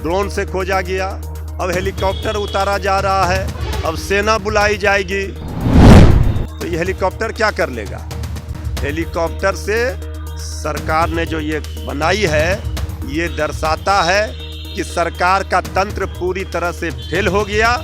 Drone से खोजा गया, अब हेलीकॉप्टर उतारा जा रहा है, अब सेना बुलाई जाएगी। तो ये हेलीकॉप्टर क्या कर लेगा? हेलीकॉप्टर से सरकार ने जो ये बनाई है, ये दर्शाता है कि सरकार का तंत्र पूरी तरह से फेल हो गया।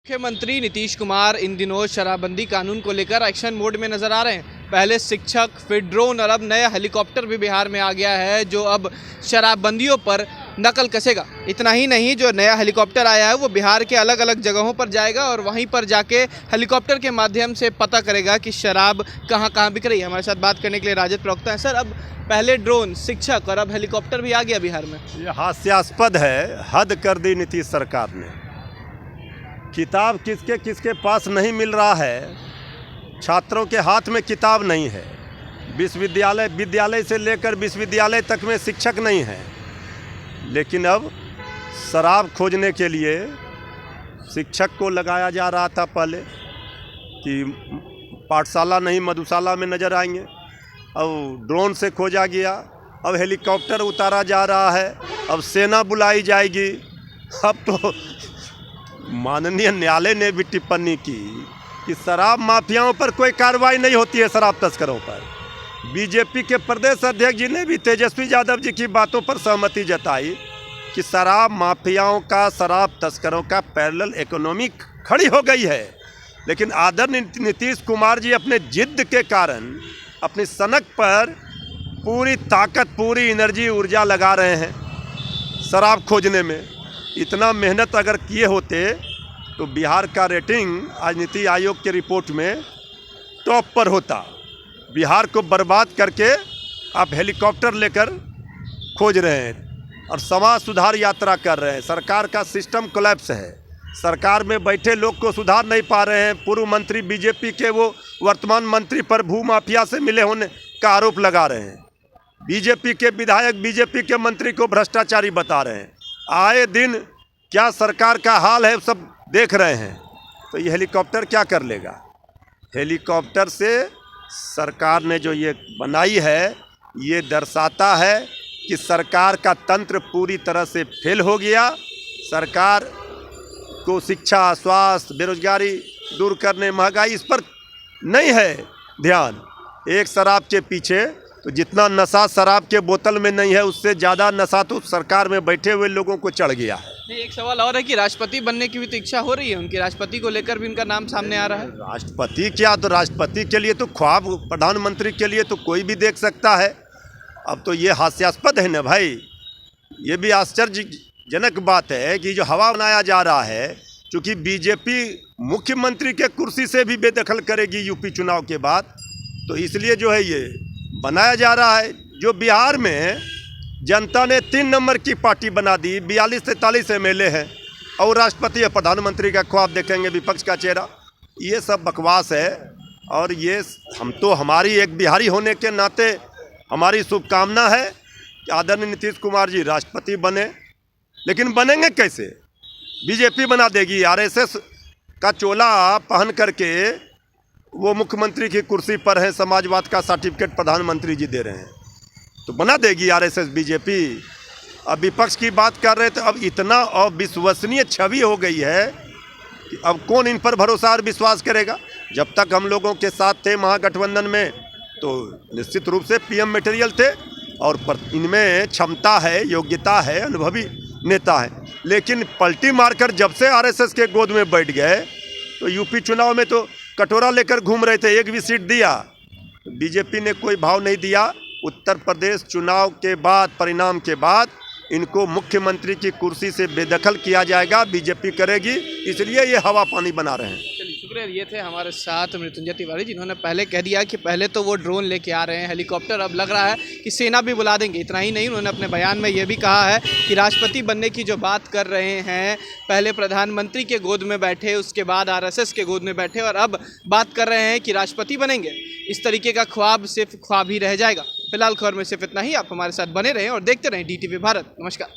मुख्यमंत्री नीतीश कुमार इन दिनों शराबबंदी कानून को लेकर एक्शन मोड में नजर आ रहे हैं। पहले शिक्षक, फिर ड्रोन और अब नया हेलीकॉप्टर भी बिहार में आ गया है, जो अब शराबबंदियों पर नकल कसेगा। इतना ही नहीं, जो नया हेलीकॉप्टर आया है वो बिहार के अलग अलग जगहों पर जाएगा और वहीं पर जाके हेलीकॉप्टर के माध्यम से पता करेगा कि शराब कहाँ कहाँ बिक रही है। हमारे साथ बात करने के लिए राजद प्रवक्ता हैं। सर, अब पहले ड्रोन, शिक्षक और अब हेलीकॉप्टर भी आ गया बिहार में। ये हास्यास्पद है, हद कर दी नीतीश सरकार ने। किताब किसके किसके पास नहीं मिल रहा है, छात्रों के हाथ में किताब नहीं है, विद्यालय से लेकर विश्वविद्यालय तक में शिक्षक नहीं है। लेकिन अब शराब खोजने के लिए शिक्षक को लगाया जा रहा था पहले कि पाठशाला नहीं मधुशाला में नज़र आएंगे, अब ड्रोन से खोजा गया, अब हेलीकॉप्टर उतारा जा रहा है, अब सेना बुलाई जाएगी। अब तो माननीय न्यायालय ने भी टिप्पणी की कि शराब माफियाओं पर कोई कार्रवाई नहीं होती है, शराब तस्करों पर। बीजेपी के प्रदेश अध्यक्ष जी ने भी तेजस्वी यादव जी की बातों पर सहमति जताई कि शराब माफियाओं का, शराब तस्करों का पैरेलल इकोनॉमी खड़ी हो गई है। लेकिन आदरणीय नीतीश कुमार जी अपने जिद के कारण अपनी सनक पर पूरी ताकत, पूरी एनर्जी, ऊर्जा लगा रहे हैं शराब खोजने में। इतना मेहनत अगर किए होते तो बिहार का रेटिंग आज नीति आयोग के रिपोर्ट में टॉप पर होता। बिहार को बर्बाद करके आप हेलीकॉप्टर लेकर खोज रहे हैं और समाज सुधार यात्रा कर रहे हैं। सरकार का सिस्टम कोलैप्स है, सरकार में बैठे लोग को सुधार नहीं पा रहे हैं। पूर्व मंत्री बीजेपी के वो वर्तमान मंत्री पर भूमाफिया से मिले होने का आरोप लगा रहे हैं। बीजेपी के विधायक बीजेपी के मंत्री को भ्रष्टाचारी बता रहे हैं। आए दिन क्या सरकार का हाल है सब देख रहे हैं। तो ये हेलीकॉप्टर क्या कर लेगा? हेलीकॉप्टर से सरकार ने जो ये बनाई है, ये दर्शाता है कि सरकार का तंत्र पूरी तरह से फेल हो गया। सरकार को शिक्षा, स्वास्थ्य, बेरोजगारी दूर करने, महंगाई, इस पर नहीं है ध्यान। एक शराब के पीछे तो जितना नशा शराब के बोतल में नहीं है, उससे ज़्यादा नशा तो सरकार में बैठे हुए लोगों को चढ़ गया है। नहीं, एक सवाल और है कि राष्ट्रपति बनने की भी तो इच्छा हो रही है उनकी, राष्ट्रपति को लेकर भी उनका नाम सामने आ रहा है। राष्ट्रपति क्या, तो राष्ट्रपति के लिए तो ख्वाब, प्रधानमंत्री के लिए तो कोई भी देख सकता है। अब तो ये हास्यास्पद है ना भाई। ये भी आश्चर्यजनक बात है कि जो हवा बनाया जा रहा है, चूँकि बीजेपी मुख्यमंत्री के कुर्सी से भी बेदखल करेगी यूपी चुनाव के बाद, तो इसलिए जो है ये बनाया जा रहा है। जो बिहार में जनता ने 3 नंबर की पार्टी बना दी, 42-43 MLA हैं और राष्ट्रपति या प्रधानमंत्री का ख्वाब देखेंगे विपक्ष का चेहरा। ये सब बकवास है। और ये हम तो, हमारी एक बिहारी होने के नाते हमारी शुभकामना है कि आदरणीय नीतीश कुमार जी राष्ट्रपति बने। लेकिन बनेंगे कैसे? बीजेपी बना देगी, RSS का चोला पहन करके वो मुख्यमंत्री की कुर्सी पर है, समाजवाद का सर्टिफिकेट प्रधानमंत्री जी दे रहे हैं, तो बना देगी RSS बीजेपी। अब विपक्ष की बात कर रहे थे, अब इतना अविश्वसनीय छवि हो गई है कि अब कौन इन पर भरोसा और विश्वास करेगा। जब तक हम लोगों के साथ थे महागठबंधन में तो निश्चित रूप से PM मटेरियल थे और इनमें क्षमता है, योग्यता है, अनुभवी नेता है। लेकिन पलटी मारकर जब से RSS के गोद में बैठ गए तो यूपी चुनाव में तो कटोरा लेकर घूम रहे थे, एक भी सीट दिया बीजेपी ने कोई भाव नहीं दिया। उत्तर प्रदेश चुनाव के बाद, परिणाम के बाद इनको मुख्यमंत्री की कुर्सी से बेदखल किया जाएगा, बीजेपी करेगी, इसलिए ये हवा पानी बना रहे हैं। शुक्रिया। ये थे हमारे साथ मृत्युंजय तिवारी, जिन्होंने पहले कह दिया कि पहले तो वो ड्रोन लेके आ रहे हैं, हेलीकॉप्टर, अब लग रहा है कि सेना भी बुला देंगे। इतना ही नहीं, उन्होंने अपने बयान में ये भी कहा है कि राष्ट्रपति बनने की जो बात कर रहे हैं, पहले प्रधानमंत्री के गोद में बैठे, उसके बाद RSS के गोद में बैठे और अब बात कर रहे हैं कि राष्ट्रपति बनेंगे। इस तरीके का ख्वाब सिर्फ ख्वाब ही रह जाएगा। फिलहाल खबर में सिर्फ इतना ही। आप हमारे साथ बने रहें और देखते रहें DTV भारत। नमस्कार।